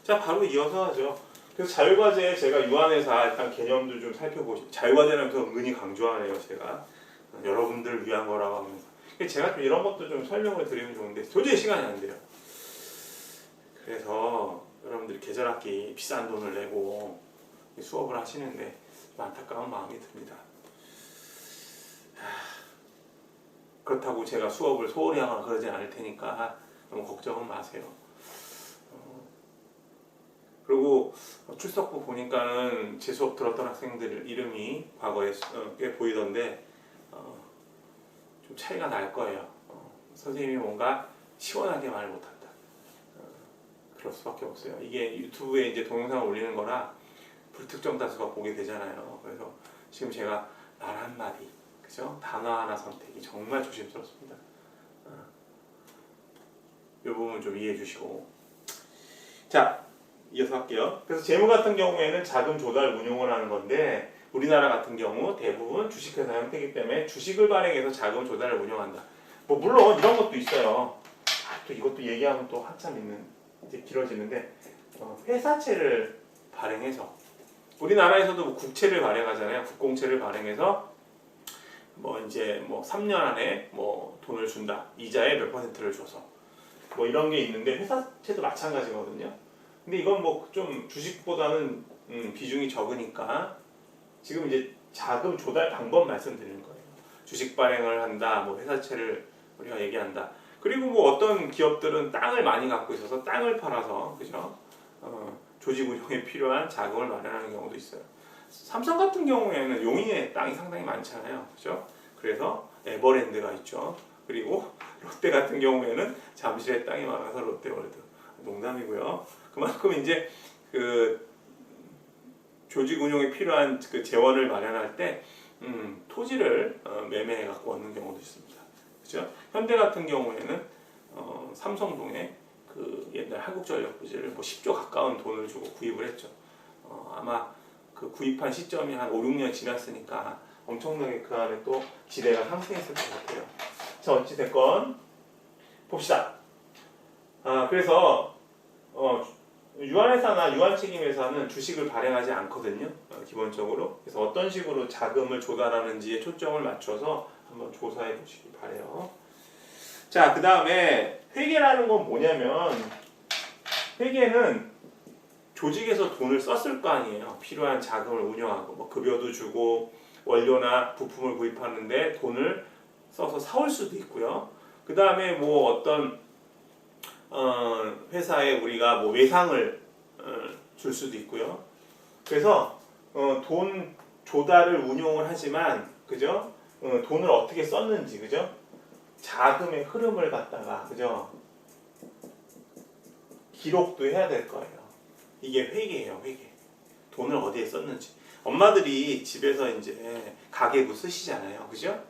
자, 바로 이어서 하죠. 그래서 자율과제 제가 유한회사 일단 개념도 좀 살펴보시고, 자율과제는 그 은근히 강조하네요. 제가 여러분들을 위한 거라고 하면서 제가 좀 이런 것도 좀 설명을 드리면 좋은데 도저히 시간이 안 돼요. 그래서 여러분들이 계절학기 비싼 돈을 내고 수업을 하시는데 좀 안타까운 마음이 듭니다. 그렇다고 제가 수업을 소홀히 하거나 그러진 않을 테니까 너무 걱정은 마세요. 그리고 출석부 보니까는 제 수업 들었던 학생들 이름이 과거에 꽤 보이던데 좀 차이가 날 거예요. 선생님이 뭔가 시원하게 말 못한다. 그럴 수밖에 없어요. 이게 유튜브에 이제 동영상을 올리는 거라 불특정 다수가 보게 되잖아요. 그래서 지금 제가 말 한마디, 그죠? 단어 하나 선택이 정말 조심스럽습니다. 이 부분 좀 이해해 주시고. 자, 이어서 할게요. 그래서 재무 같은 경우에는 자금 조달 운용을 하는 건데 우리나라 같은 경우 대부분 주식회사 형태이기 때문에 주식을 발행해서 자금 조달을 운영한다. 뭐 물론 이런 것도 있어요. 또 이것도 얘기하면 또 한참 있는 이제 길어지는데 회사채를 발행해서 우리나라에서도 뭐 국채를 발행하잖아요. 국공채를 발행해서 뭐 이제 뭐 3년 안에 뭐 돈을 준다. 이자에 몇 %를 줘서 뭐 이런 게 있는데 회사채도 마찬가지거든요. 근데 이건 뭐 좀 주식보다는 비중이 적으니까 지금 이제 자금 조달 방법 말씀드리는 거예요. 주식 발행을 한다, 뭐 회사채를 우리가 얘기한다. 그리고 뭐 어떤 기업들은 땅을 많이 갖고 있어서 땅을 팔아서 그죠? 조직 운영에 필요한 자금을 마련하는 경우도 있어요. 삼성 같은 경우에는 용인에 땅이 상당히 많잖아요, 그죠? 그래서 에버랜드가 있죠. 그리고 롯데 같은 경우에는 잠실에 땅이 많아서 롯데월드. 농담이고요. 그만큼 이제 그 조직 운영에 필요한 그 재원을 마련할 때 토지를 매매해 갖고 오는 경우도 있습니다. 그렇죠? 현대 같은 경우에는 삼성동에 그 옛날 한국전력 부지를 뭐 10조 가까운 돈을 주고 구입을 했죠. 아마 그 구입한 시점이 한 5, 6년 지났으니까 엄청나게 그 안에 또 지대가 상승했을 것 같아요. 자, 어찌됐건 봅시다. 그래서 유한회사나 유한책임회사는 주식을 발행하지 않거든요. 기본적으로. 그래서 어떤 식으로 자금을 조달하는지에 초점을 맞춰서 한번 조사해 보시기 바래요. 자, 그 다음에 회계라는 건 뭐냐면 회계는 조직에서 돈을 썼을 거 아니에요. 필요한 자금을 운영하고 뭐 급여도 주고 원료나 부품을 구입하는데 돈을 써서 사올 수도 있고요. 그 다음에 뭐 어떤 회사에 우리가 뭐 외상을 줄 수도 있고요. 그래서 돈 조달을 운용을 하지만 그죠? 돈을 어떻게 썼는지 그죠? 자금의 흐름을 갖다가 그죠? 기록도 해야 될 거예요. 이게 회계예요, 회계. 돈을 어디에 썼는지. 엄마들이 집에서 이제 가계부 쓰시잖아요, 그죠?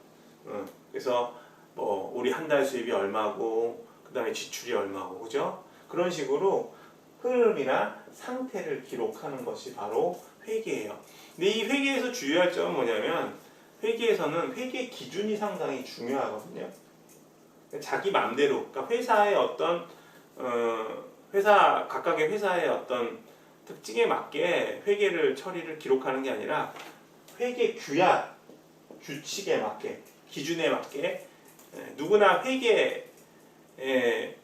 그래서 뭐 우리 한 달 수입이 얼마고 그 다음에 지출이 얼마고 그죠? 그런 식으로 흐름이나 상태를 기록하는 것이 바로 회계예요. 근데 이 회계에서 주의할 점은 뭐냐면 회계에서는 회계 기준이 상당히 중요하거든요. 자기 맘대로, 그러니까 회사의 어떤 각각의 회사의 어떤 특징에 맞게 회계를 처리를 기록하는 게 아니라 회계 규약, 규칙에 맞게, 기준에 맞게 누구나 회계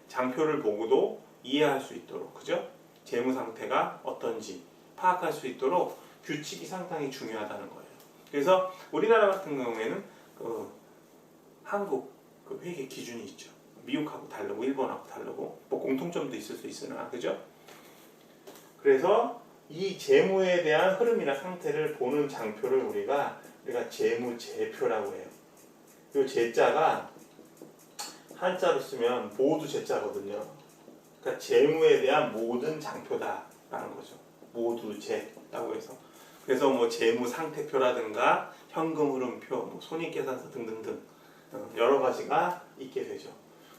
장표를 보고도 이해할 수 있도록 그죠? 재무 상태가 어떤지 파악할 수 있도록 규칙이 상당히 중요하다는 거예요. 그래서 우리나라 같은 경우에는 한국 그 회계 기준이 있죠. 미국하고 다르고 일본하고 다르고 뭐 공통점도 있을 수 있으나 그죠? 그래서 이 재무에 대한 흐름이나 상태를 보는 장표를 우리가 재무제표라고 해요. 이 제자가 한자로 쓰면 모두 제자거든요. 그러니까 재무에 대한 모든 장표다라는 거죠. 모두 제라고 해서. 그래서 뭐 재무 상태표라든가 현금 흐름표, 뭐 손익계산서 등등등 여러 가지가 있게 되죠.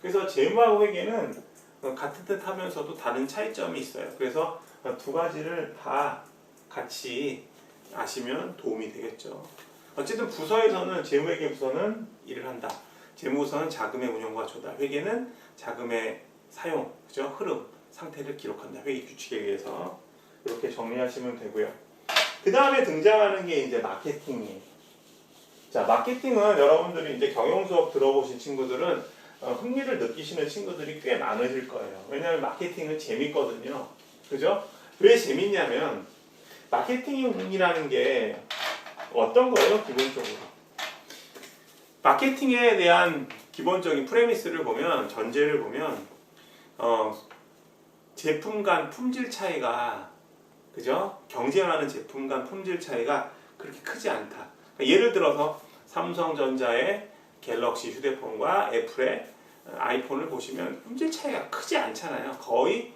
그래서 재무하고 회계는 같은 듯 하면서도 다른 차이점이 있어요. 그래서 두 가지를 다 같이 아시면 도움이 되겠죠. 어쨌든 부서에서는 재무회계 부서는 일을 한다. 재무부서는 자금의 운용과 조달, 회계는 자금의 사용, 그죠? 흐름 상태를 기록한다. 회계 규칙에 의해서. 이렇게 정리하시면 되고요. 그 다음에 등장하는 게 이제 마케팅이에요. 자, 마케팅은 여러분들이 이제 경영 수업 들어보신 친구들은 흥미를 느끼시는 친구들이 꽤 많으실 거예요. 왜냐하면 마케팅은 재밌거든요. 그죠? 왜 재밌냐면 마케팅이라는 게 어떤 거예요? 기본적으로 마케팅에 대한 기본적인 프레미스를 보면, 전제를 보면 제품 간 품질 차이가, 그죠? 경쟁하는 제품 간 품질 차이가 그렇게 크지 않다. 그러니까 예를 들어서 삼성전자의 갤럭시 휴대폰과 애플의 아이폰을 보시면 품질 차이가 크지 않잖아요. 거의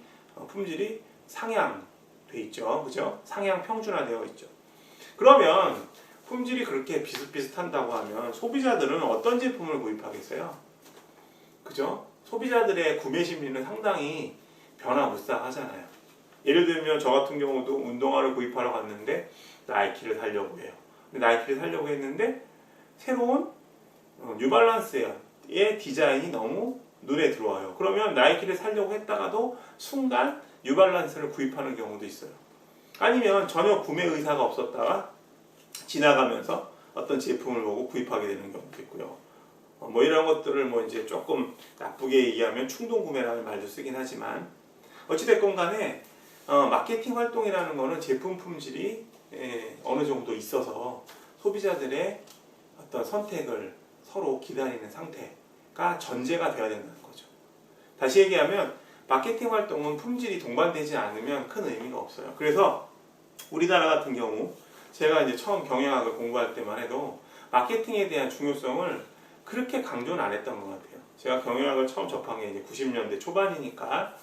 품질이 상향돼 있죠. 그죠? 상향 평준화되어 있죠. 그러면 품질이 그렇게 비슷비슷한다고 하면 소비자들은 어떤 제품을 구입하겠어요? 그죠? 소비자들의 구매 심리는 상당히 변화무쌍하잖아요. 예를 들면 저 같은 경우도 운동화를 구입하러 갔는데 나이키를 사려고 해요. 근데 나이키를 사려고 했는데 새로운 뉴발란스의 디자인이 너무 눈에 들어와요. 그러면 나이키를 사려고 했다가도 순간 뉴발란스를 구입하는 경우도 있어요. 아니면 전혀 구매 의사가 없었다가 지나가면서 어떤 제품을 보고 구입하게 되는 경우도 있고요. 뭐 이런 것들을 뭐 이제 조금 나쁘게 얘기하면 충동 구매라는 말도 쓰긴 하지만 어찌됐건 간에 마케팅 활동이라는 거는 제품 품질이 어느 정도 있어서 소비자들의 어떤 선택을 서로 기다리는 상태가 전제가 되어야 된다는 거죠. 다시 얘기하면 마케팅 활동은 품질이 동반되지 않으면 큰 의미가 없어요. 그래서 우리나라 같은 경우 제가 이제 처음 경영학을 공부할 때만 해도 마케팅에 대한 중요성을 그렇게 강조는 안 했던 것 같아요. 제가 경영학을 처음 접한 게 이제 90년대 초반이니까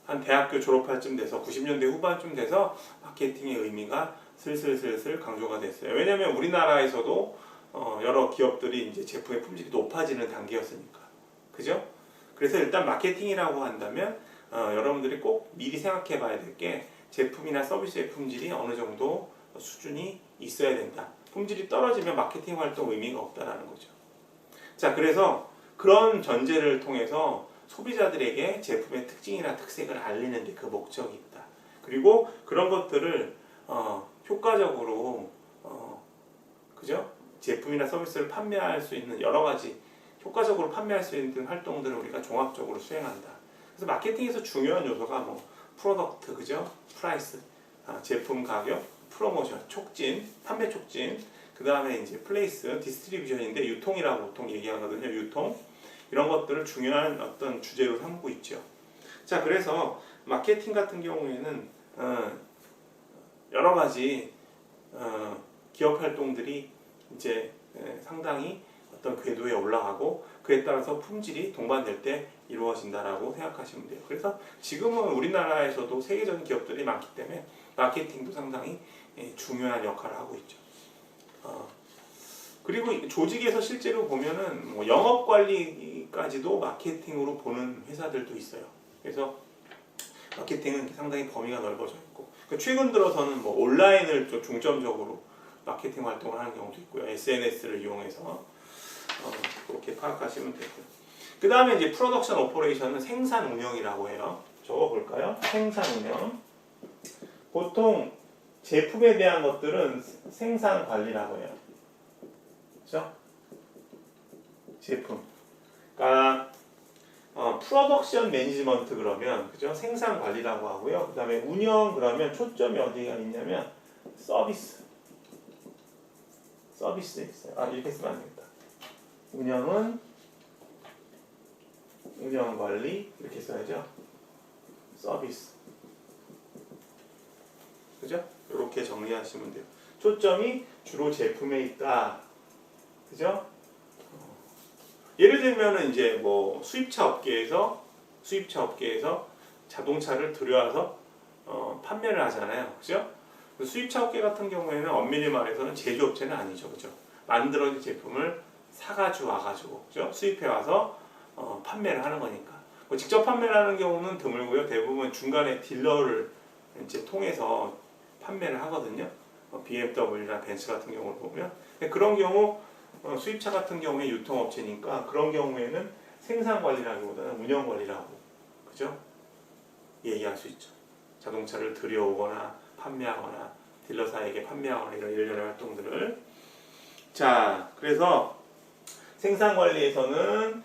한 대학교 졸업할 쯤 돼서 90년대 후반쯤 돼서 마케팅의 의미가 슬슬 강조가 됐어요. 왜냐하면 우리나라에서도 여러 기업들이 이제 제품의 품질이 높아지는 단계였으니까. 그죠? 그래서 일단 마케팅이라고 한다면 여러분들이 꼭 미리 생각해 봐야 될 게 제품이나 서비스의 품질이 어느 정도 수준이 있어야 된다. 품질이 떨어지면 마케팅 활동 의미가 없다라는 거죠. 자, 그래서 그런 전제를 통해서 소비자들에게 제품의 특징이나 특색을 알리는 데 그 목적이 있다. 그리고 그런 것들을 효과적으로 그죠? 제품이나 서비스를 판매할 수 있는 여러 가지 효과적으로 판매할 수 있는 활동들을 우리가 종합적으로 수행한다. 그래서 마케팅에서 중요한 요소가 뭐 프로덕트, 그죠? 프라이스, 제품 가격, 프로모션, 촉진, 판매 촉진, 그 다음에 이제 플레이스, 디스트리뷰션인데 유통이라고 보통 얘기하거든요. 유통. 이런 것들을 중요한 어떤 주제로 삼고 있죠. 자, 그래서 마케팅 같은 경우에는 여러 가지 기업 활동들이 이제 상당히 어떤 궤도에 올라가고 그에 따라서 품질이 동반될 때 이루어진다라고 생각하시면 돼요. 그래서 지금은 우리나라에서도 세계적인 기업들이 많기 때문에 마케팅도 상당히 중요한 역할을 하고 있죠. 그리고 조직에서 실제로 보면은 뭐 영업 관리까지도 마케팅으로 보는 회사들도 있어요. 그래서 마케팅은 상당히 범위가 넓어져 있고, 최근 들어서는 뭐 온라인을 좀 중점적으로 마케팅 활동을 하는 경우도 있고요. SNS를 이용해서 그렇게 파악하시면 되고요. 그 다음에 이제 프로덕션 오퍼레이션은 생산 운영이라고 해요. 적어 볼까요? 생산 운영. 보통 제품에 대한 것들은 생산 관리라고 해요. 그렇죠? 제품. 그러니까 프로덕션 매니지먼트 그러면 그죠? 생산 관리라고 하고요. 그다음에 운영 그러면 초점이 어디가 있냐면 서비스에 있어요. 이렇게 쓰면 안 되겠다. 운영은 운영 관리 이렇게 써야죠. 서비스. 그죠? 이렇게 정리하시면 돼요. 초점이 주로 제품에 있다. 그죠? 예를 들면은 이제 뭐 수입차 업계에서 자동차를 들여와서 판매를 하잖아요. 그죠? 수입차 업계 같은 경우에는 엄밀히 말해서는 제조업체는 아니죠. 그죠? 만들어진 제품을 사가지고 와가지고 그죠? 수입해 와서 판매를 하는 거니까. 뭐 직접 판매를 하는 경우는 드물고요. 대부분 중간에 딜러를 이제 통해서 판매를 하거든요. BMW나 벤츠 같은 경우를 보면 그런 경우 수입차 같은 경우에 유통업체니까 그런 경우에는 생산관리라기보다는 운영관리라고 그죠? 얘기할 수 있죠. 자동차를 들여오거나 판매하거나 딜러사에게 판매하거나 이런 일련의 활동들을. 자, 그래서 생산관리에서는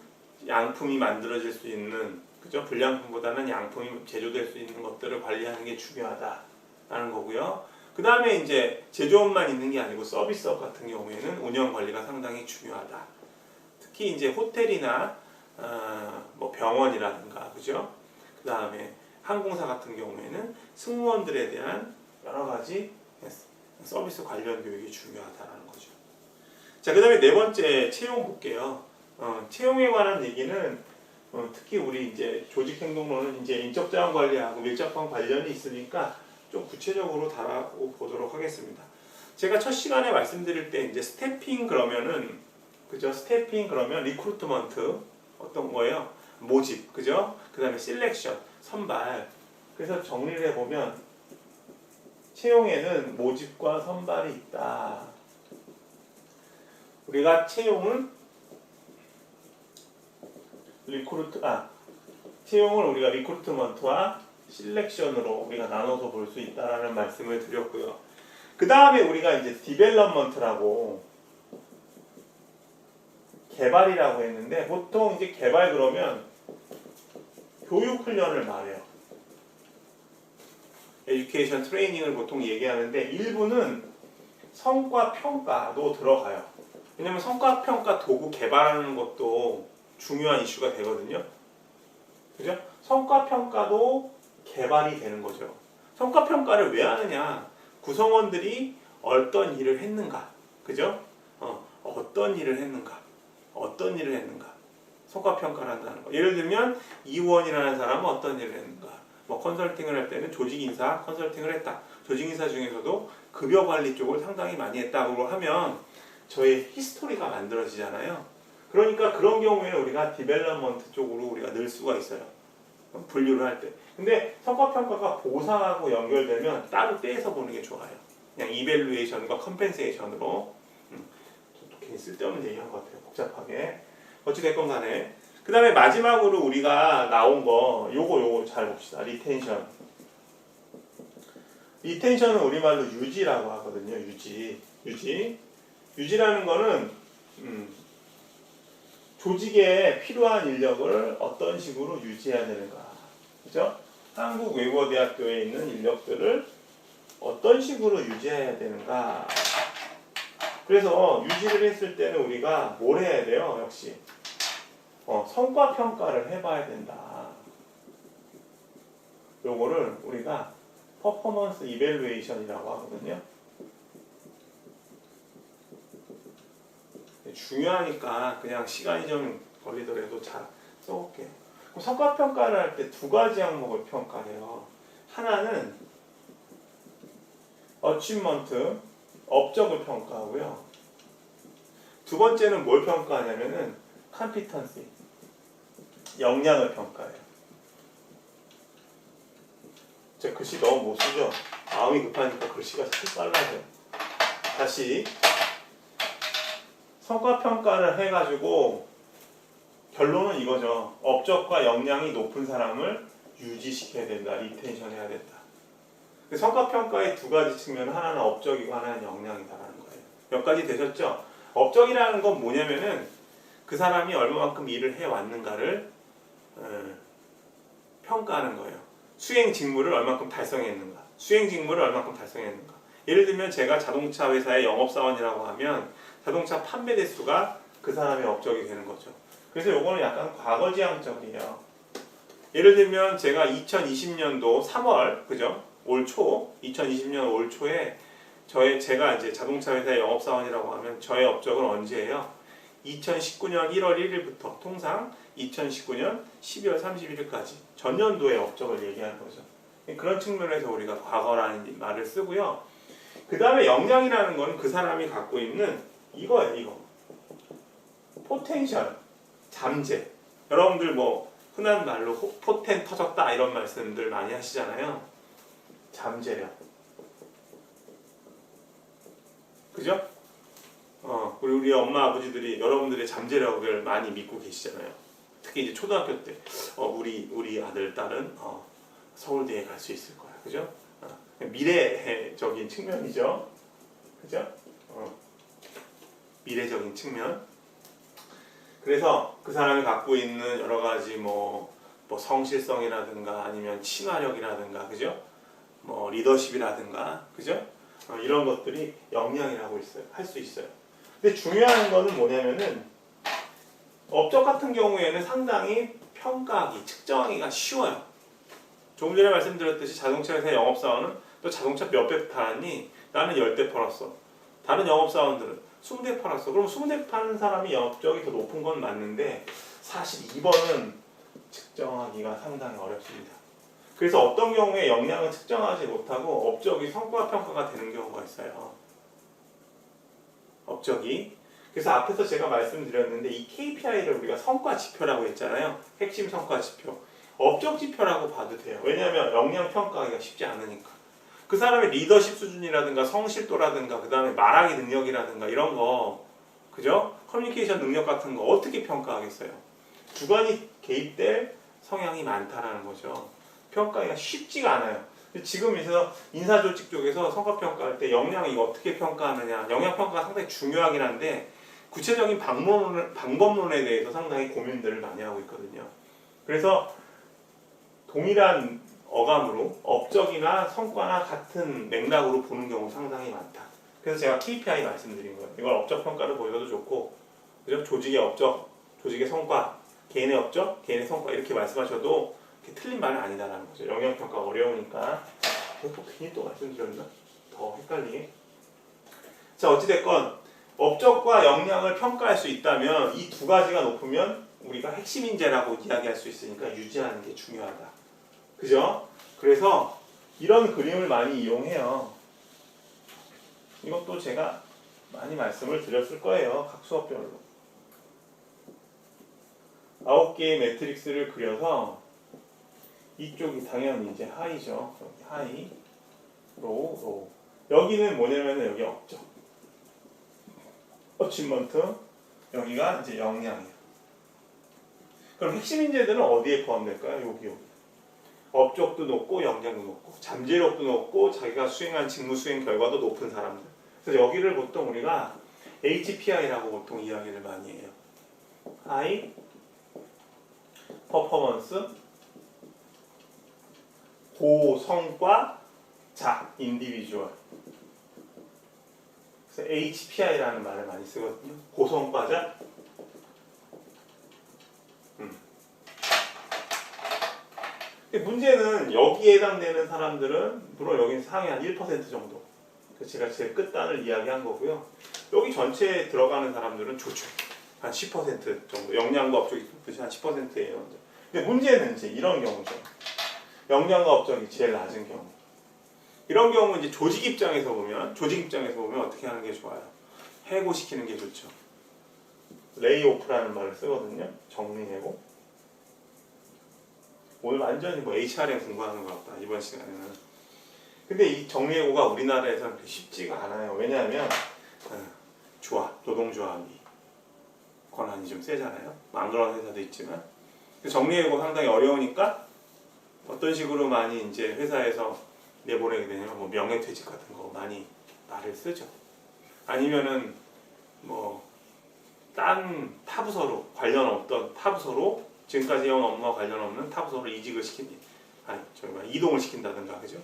양품이 만들어질 수 있는, 그죠? 불량품보다는 양품이 제조될 수 있는 것들을 관리하는 게 중요하다라는 거고요. 그 다음에 이제 제조업만 있는 게 아니고 서비스업 같은 경우에는 운영 관리가 상당히 중요하다. 특히 이제 호텔이나 뭐 병원이라든가, 그죠? 그 다음에 항공사 같은 경우에는 승무원들에 대한 여러 가지 서비스 관련 교육이 중요하다는 거죠. 자, 그 다음에 네 번째 채용 볼게요. 채용에 관한 얘기는 특히 우리 이제 조직행동론은 이제 인적자원 관리하고 밀접한 관련이 있으니까 좀 구체적으로 다뤄보도록 하겠습니다. 제가 첫 시간에 말씀드릴 때 이제 스태핑 그러면은, 그죠? 스태핑 그러면 리크루트먼트 어떤 거예요? 모집, 그죠? 그 다음에 실렉션, 선발. 그래서 정리를 해보면 채용에는 모집과 선발이 있다. 우리가 채용을 채용을 우리가 리크루트먼트와 실렉션으로 우리가 나눠서 볼 수 있다라는 말씀을 드렸고요. 그 다음에 우리가 이제 디벨롭먼트라고 개발이라고 했는데, 보통 이제 개발 그러면 교육 훈련을 말해요. 에듀케이션 트레이닝을 보통 얘기하는데 일부는 성과 평가도 들어가요. 왜냐면 성과 평가 도구 개발하는 것도 중요한 이슈가 되거든요. 그죠? 성과 평가도 개발이 되는 거죠. 성과 평가를 왜 하느냐? 구성원들이 어떤 일을 했는가, 그죠? 어떤 일을 했는가, 성과 평가를 한다는 거. 예를 들면 이원이라는 사람은 어떤 일을 했는가. 뭐 컨설팅을 할 때는 조직 인사 컨설팅을 했다. 조직 인사 중에서도 급여 관리 쪽을 상당히 많이 했다고 하면 저의 히스토리가 만들어지잖아요. 그러니까 그런 경우에는 우리가 디벨롭먼트 쪽으로 우리가 넣을 수가 있어요. 분류를 할 때. 근데 성과평가가 보상하고 연결되면 따로 떼서 보는 게 좋아요. 그냥 이밸루에이션과 컴펜세이션으로. 또 괜히 쓸데없는 얘기한 것 같아요. 복잡하게. 어찌됐건 간에. 그 다음에 마지막으로 우리가 나온 거 요거 잘 봅시다. 리텐션. 리텐션은 우리말로 유지라고 하거든요. 유지라는 거는 조직에 필요한 인력을 어떤 식으로 유지해야 되는가. 그죠? 한국외국어대학교에 있는 인력들을 어떤 식으로 유지해야 되는가. 그래서 유지를 했을 때는 우리가 뭘 해야 돼요? 역시 성과 평가를 해봐야 된다. 요거를 우리가 퍼포먼스 이밸루에이션이라고 하거든요. 중요하니까 그냥 시간이 좀 걸리더라도 잘 써볼게요. 성과 평가를 할 때 두 가지 항목을 평가해요. 하나는 어치먼트, 업적을 평가하고요. 두 번째는 뭘 평가하냐면은 컴피턴시, 역량을 평가해요. 제가 글씨 너무 못 쓰죠? 마음이 급하니까 글씨가 자꾸 빨라져요. 다시 성과평가를 해가지고 결론은 이거죠. 업적과 역량이 높은 사람을 유지시켜야 된다. 리텐션 해야 된다. 성과평가의 두 가지 측면, 하나는 업적이고 하나는 역량이다라는 거예요. 몇 가지 되셨죠? 업적이라는 건 뭐냐면은 그 사람이 얼마만큼 일을 해왔는가를 평가하는 거예요. 수행 직무를 얼마만큼 달성했는가. 예를 들면 제가 자동차 회사의 영업사원이라고 하면 자동차 판매 대수가 그 사람의 업적이 되는 거죠. 그래서 요거는 약간 과거지향적이에요. 예를 들면 제가 2020년도 3월, 그죠? 올 초, 2020년 올 초에 제가 이제 자동차 회사의 영업사원이라고 하면 저의 업적은 언제예요? 2019년 1월 1일부터 통상 2019년 12월 31일까지 전년도의 업적을 얘기하는 거죠. 그런 측면에서 우리가 과거라는 말을 쓰고요. 그 다음에 역량이라는 건 그 사람이 갖고 있는 이거예요. 이거. 포텐셜, 잠재. 여러분들 뭐 흔한 말로 포텐 터졌다 이런 말씀들 많이 하시잖아요. 잠재력. 그죠? 우리 엄마 아버지들이 여러분들의 잠재력을 많이 믿고 계시잖아요. 특히 이제 초등학교 때 우리 아들 딸은 서울대에 갈 수 있을 거야. 그죠? 미래적인 측면이죠. 그죠? 미래적인 측면. 그래서 그 사람이 갖고 있는 여러 가지 뭐 성실성이라든가 아니면 친화력이라든가, 그죠? 뭐 리더십이라든가, 그죠? 이런 것들이 역량이라고 있어요. 할 수 있어요. 근데 중요한 거는 뭐냐면은 업적 같은 경우에는 상당히 평가하기, 측정하기가 쉬워요. 조금 전에 말씀드렸듯이 자동차 회사 영업사원은 너 자동차 몇 대 팔았니? 나는 10대 팔았어. 다른 영업사원들은 20대 팔았어. 그럼 20대 파는 사람이 업적이 더 높은 건 맞는데 사실 이번은 측정하기가 상당히 어렵습니다. 그래서 어떤 경우에 역량을 측정하지 못하고 업적이 성과 평가가 되는 경우가 있어요. 업적이. 그래서 앞에서 제가 말씀드렸는데 이 KPI를 우리가 성과 지표라고 했잖아요. 핵심 성과 지표. 업적 지표라고 봐도 돼요. 왜냐하면 역량 평가하기가 쉽지 않으니까. 그 사람의 리더십 수준이라든가 성실도라든가 그 다음에 말하기 능력이라든가 이런 거, 그죠? 커뮤니케이션 능력 같은 거 어떻게 평가하겠어요? 주관이 개입될 성향이 많다라는 거죠. 평가하기가 쉽지가 않아요. 지금 인사조직 쪽에서 성과평가할 때 역량 이거 어떻게 평가하느냐, 역량평가가 상당히 중요하긴 한데 구체적인 방법론에 대해서 상당히 고민들을 많이 하고 있거든요. 그래서 동일한 어감으로 업적이나 성과나 같은 맥락으로 보는 경우 상당히 많다. 그래서 제가 KPI 말씀드린 거예요. 이걸 업적 평가를 보여도 좋고, 그죠? 조직의 업적, 조직의 성과, 개인의 업적, 개인의 성과 이렇게 말씀하셔도 틀린 말은 아니다라는 거죠. 영역 평가가 어려우니까. 또 괜히 또 말씀드렸나? 더 헷갈리게. 자, 어찌됐건 업적과 역량을 평가할 수 있다면 이 두 가지가 높으면 우리가 핵심 인재라고 이야기할 수 있으니까 유지하는 게 중요하다. 그죠? 그래서 이런 그림을 많이 이용해요. 이것도 제가 많이 말씀을 드렸을 거예요. 각 수업별로. 9개의 매트릭스를 그려서 이쪽이 당연히 이제 하이죠. 여기 하이, 로우. 여기는 뭐냐면은 여기 업적. 어치먼트. 여기가 이제 역량이에요. 그럼 핵심 인재들은 어디에 포함될까요? 여기. 업적도 높고 역량도 높고 잠재력도 높고 자기가 수행한 직무 수행 결과도 높은 사람들. 그래서 여기를 보통 우리가 HPI라고 보통 이야기를 많이 해요. High Performance 고성과 자 Individual. 그래서 HPI라는 말을 많이 쓰거든요. 고성과자. 문제는 여기에 해당되는 사람들은 물론 여기는 상위 한 1% 정도. 그래서 제가 제일 끝단을 이야기한 거고요. 여기 전체에 들어가는 사람들은 좋죠. 한 10% 정도. 역량과 업적이 한 10%예요. 근데 문제는 이제 이런 경우죠. 역량과 업적이 제일 낮은 경우. 이런 경우는 이제 조직 입장에서 보면 어떻게 하는 게 좋아요? 해고시키는 게 좋죠. 레이오프라는 말을 쓰거든요. 정리해고. 오늘 완전히 뭐 HRM 공부하는 것 같다, 이번 시간에는. 근데 이 정리해고가 우리나라에서는 쉽지가 않아요. 왜냐하면 노동조합이 권한이 좀 세잖아요. 안 그런 회사도 있지만. 정리해고 상당히 어려우니까 어떤 식으로 많이 이제 회사에서 내보내게 되냐면 뭐 명예퇴직 같은 거 많이 말을 쓰죠. 아니면은 뭐 딴 타부서로 관련 없던 타부서로 지금까지 해온 업무와 관련 없는 타부서로 이직을 이동을 시킨다든가, 그죠?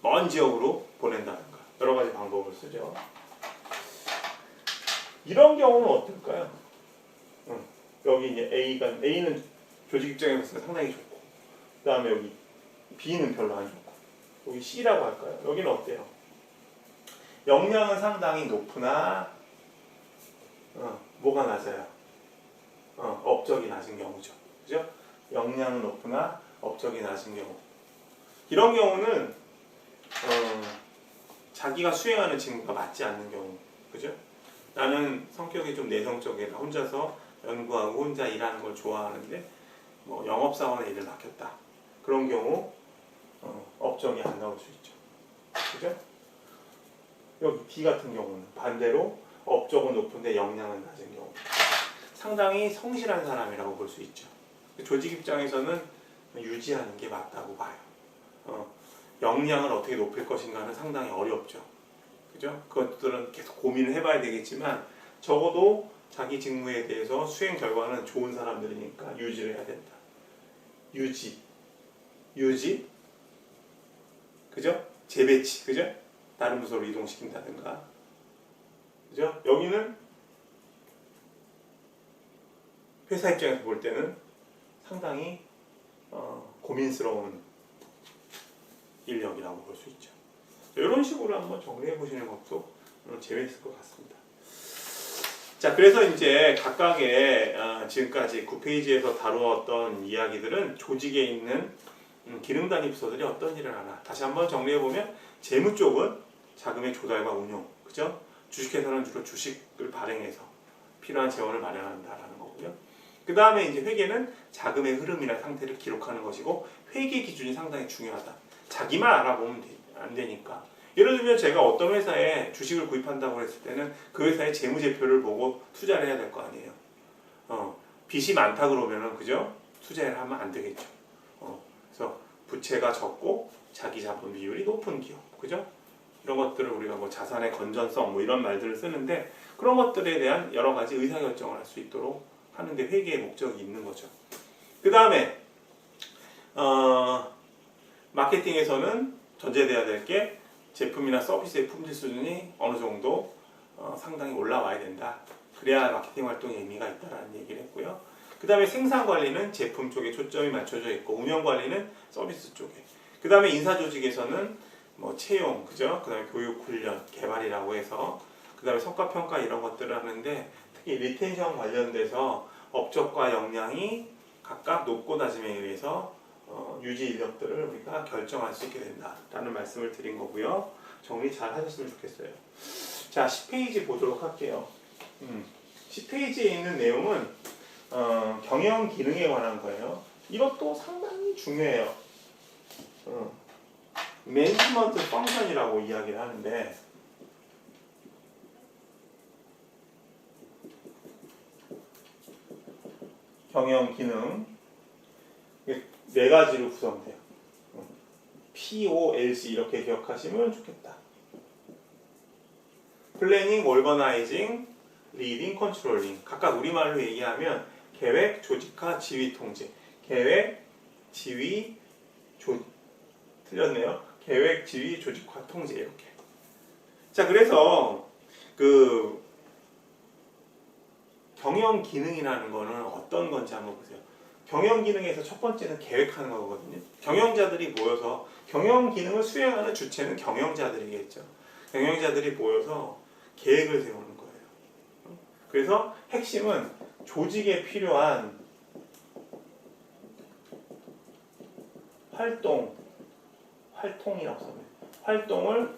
먼 지역으로 보낸다든가 여러 가지 방법을 쓰죠. 이런 경우는 어떨까요? 여기 이제 A는 조직 입장에서 상당히 좋고, 그 다음에 여기 B는 별로 안 좋고, 여기 C라고 할까요? 여기는 어때요? 역량은 상당히 높으나 뭐가 낮아요? 업적이 낮은 경우죠. 그죠? 역량은 높으나 업적이 낮은 경우. 이런 경우는 자기가 수행하는 직무가 맞지 않는 경우. 그죠? 나는 성격이 좀 내성적이라 혼자서 연구하고 혼자 일하는 걸 좋아하는데 뭐 영업사원의 일을 맡겼다. 그런 경우 업적이 안 나올 수 있죠. 그죠? 여기 D 같은 경우는 반대로 업적은 높은데 역량은 낮은 경우. 상당히 성실한 사람이라고 볼 수 있죠. 조직 입장에서는 유지하는 게 맞다고 봐요. 역량을 어떻게 높일 것인가는 상당히 어렵죠. 그죠? 그것들은 계속 고민을 해봐야 되겠지만 적어도 자기 직무에 대해서 수행 결과는 좋은 사람들이니까 유지를 해야 된다. 유지, 그죠? 재배치, 그죠? 다른 부서로 이동시킨다든가, 그죠? 여기는 회사 입장에서 볼 때는 상당히 고민스러운 인력이라고 볼 수 있죠. 이런 식으로 한번 정리해 보시는 것도 재미있을 것 같습니다. 자, 그래서 이제 각각의 지금까지 9페이지에서 다루었던 이야기들은 조직에 있는 기능 단위 부서들이 어떤 일을 하나 다시 한번 정리해 보면 재무 쪽은 자금의 조달과 운용, 그죠? 주식회사는 주로 주식을 발행해서 필요한 재원을 마련한다라는 거고요. 그 다음에 이제 회계는 자금의 흐름이나 상태를 기록하는 것이고 회계 기준이 상당히 중요하다. 자기만 알아보면 안 되니까. 예를 들면 제가 어떤 회사에 주식을 구입한다고 했을 때는 그 회사의 재무제표를 보고 투자를 해야 될 거 아니에요. 빚이 많다 그러면은 그죠? 투자를 하면 안 되겠죠. 그래서 부채가 적고 자기 자본 비율이 높은 기업, 그죠? 이런 것들을 우리가 뭐 자산의 건전성 뭐 이런 말들을 쓰는데 그런 것들에 대한 여러 가지 의사결정을 할 수 있도록 하는데 회계의 목적이 있는 거죠. 그 다음에 마케팅에서는 전제돼야 될 게 제품이나 서비스의 품질 수준이 어느 정도 상당히 올라와야 된다. 그래야 마케팅 활동에 의미가 있다라는 얘기를 했고요. 그 다음에 생산 관리는 제품 쪽에 초점이 맞춰져 있고 운영 관리는 서비스 쪽에. 그 다음에 인사 조직에서는 뭐 채용, 그죠? 그 다음에 교육, 훈련, 개발이라고 해서 그 다음에 성과 평가 이런 것들을 하는데 특히 리텐션 관련돼서 업적과 역량이 각각 높고 낮음에 의해서 유지 인력들을 우리가 결정할 수 있게 된다라는 말씀을 드린 거고요. 정리 잘 하셨으면 좋겠어요. 자, 10페이지 보도록 할게요. 10페이지에 있는 내용은 경영 기능에 관한 거예요. 이것도 상당히 중요해요. 매니지먼트 펑션이라고 이야기를 하는데 경영 기능 네 가지로 구성돼요. POLC 이렇게 기억하시면 좋겠다. 플래닝, 오거나이징, 리딩, 컨트롤링. 각각 우리말로 얘기하면 계획, 조직화, 지휘, 통제. 계획, 지휘, 틀렸네요. 계획, 지휘, 조직화, 통제 이렇게. 자, 그래서 그 경영 기능이라는 거는 어떤 건지 한번 보세요. 경영 기능에서 첫 번째는 계획하는 거거든요. 경영자들이 모여서 경영 기능을 수행하는 주체는 경영자들이겠죠. 경영자들이 모여서 계획을 세우는 거예요. 그래서 핵심은 조직에 필요한 활동이라고 써요. 활동을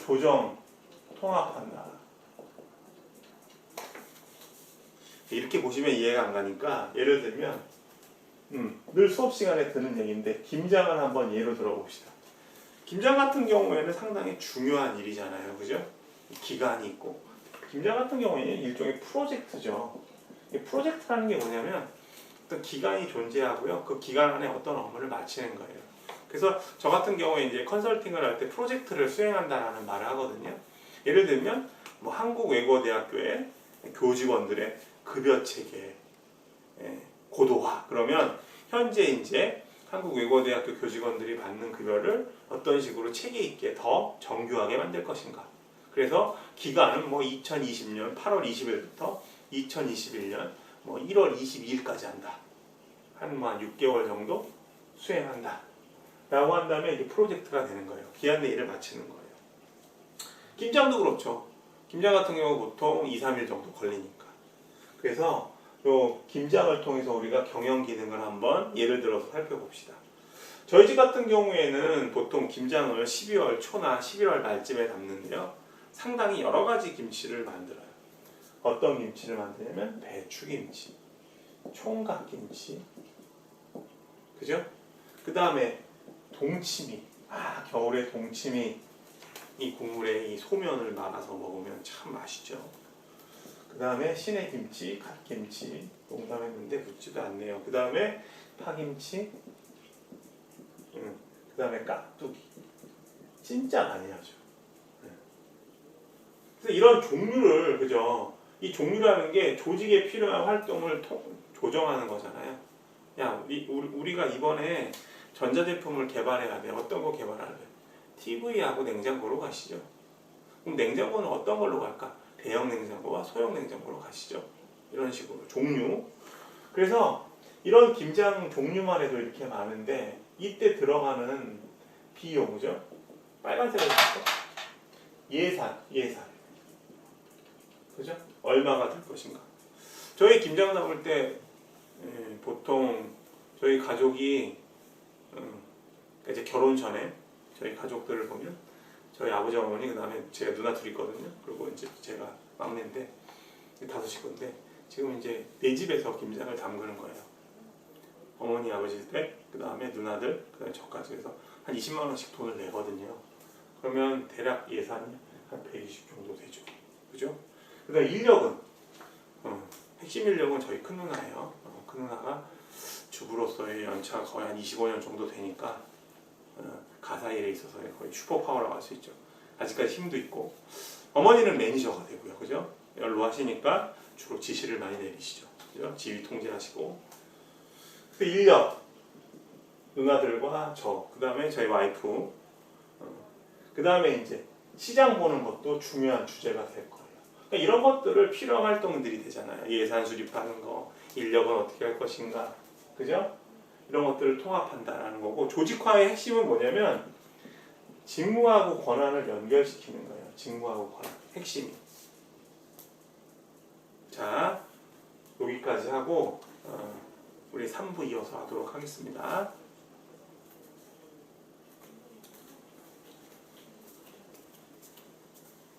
조정, 통합한다. 이렇게 보시면 이해가 안 가니까 예를 들면 늘 수업 시간에 드는 얘기인데 김장을 한번 예로 들어봅시다. 김장 같은 경우에는 상당히 중요한 일이잖아요, 그죠? 기간이 있고 김장 같은 경우에는 일종의 프로젝트죠. 프로젝트라는 게 뭐냐면 어떤 기간이 존재하고요, 그 기간 안에 어떤 업무를 마치는 거예요. 그래서 저 같은 경우에 이제 컨설팅을 할 때 프로젝트를 수행한다라는 말을 하거든요. 예를 들면 뭐 한국외국어대학교의 교직원들의 급여 체계 고도화. 그러면 현재 이제 한국외국어대학교 교직원들이 받는 급여를 어떤 식으로 체계 있게 더 정교하게 만들 것인가. 그래서 기간은 뭐 2020년 8월 20일부터 2021년 뭐 1월 22일까지 한다. 한 6개월 정도 수행한다. 라고 한다면 이게 프로젝트가 되는 거예요. 기한 내에 일을 마치는 거예요. 김장도 그렇죠. 김장 같은 경우 보통 2, 3일 정도 걸리니까. 그래서 요 김장을 통해서 우리가 경영 기능을 한번 예를 들어서 살펴봅시다. 저희 집 같은 경우에는 보통 김장을 12월 초나 11월 말쯤에 담는데요. 상당히 여러 가지 김치를 만들어요. 어떤 김치를 만드냐면 배추김치, 총각김치, 그죠? 그 다음에 동치미. 겨울에 동치미 이 국물에 이 소면을 말아서 먹으면 참 맛있죠. 그 다음에 시내김치, 갓김치, 농담했는데 묻지도 않네요. 그 다음에 파김치, 그 다음에 깍두기. 진짜 많이 하죠. 그래서 이런 종류를, 그죠? 이 종류라는 게 조직에 필요한 활동을 조정하는 거잖아요. 야, 우리가 이번에 전자제품을 개발해야 돼. 어떤 거 개발할래? TV하고 냉장고로 가시죠. 그럼 냉장고는 어떤 걸로 갈까? 대형 냉장고와 소형 냉장고로 가시죠. 이런 식으로 종류. 그래서 이런 김장 종류만 해도 이렇게 많은데 이때 들어가는 비용, 그죠? 빨간색으로 볼까? 예산. 그죠? 얼마가 들 것인가? 저희 김장 담을 때 보통 저희 가족이 이제 결혼 전에 저희 가족들을 보면 저희 아버지 어머니 그다음에 제가 누나 둘이 있거든요. 그리고 이제 제가 막내인데 5식구인데 지금 이제 내 집에서 김장을 담그는 거예요. 어머니 아버지 때 그다음에 누나들 그다음에 저까지 해서 한 20만 원씩 돈을 내거든요. 그러면 대략 예산이 한 120 정도 되죠. 그죠? 그다음 인력은 핵심 인력은 저희 큰 누나예요. 큰 누나가 주부로서의 연차가 거의 한 25년 정도 되니까 가사 일에 있어서 거의 슈퍼파워라고 할 수 있죠. 아직까지 힘도 있고 어머니는 매니저가 되고요. 그죠? 연로 하시니까 주로 지시를 많이 내리시죠. 그죠? 지휘 통제하시고 그래서 인력 누나들과 그 다음에 저희 와이프 그 다음에 이제 시장 보는 것도 중요한 주제가 될 거예요. 그러니까 이런 것들을 필요한 활동들이 되잖아요. 예산 수립하는 거, 인력은 어떻게 할 것인가, 그죠? 이런 것들을 통합한다라는 거고 조직화의 핵심은 뭐냐면 직무하고 권한을 연결시키는 거예요. 직무하고 권한, 핵심이. 자, 여기까지 하고 우리 3부 이어서 하도록 하겠습니다.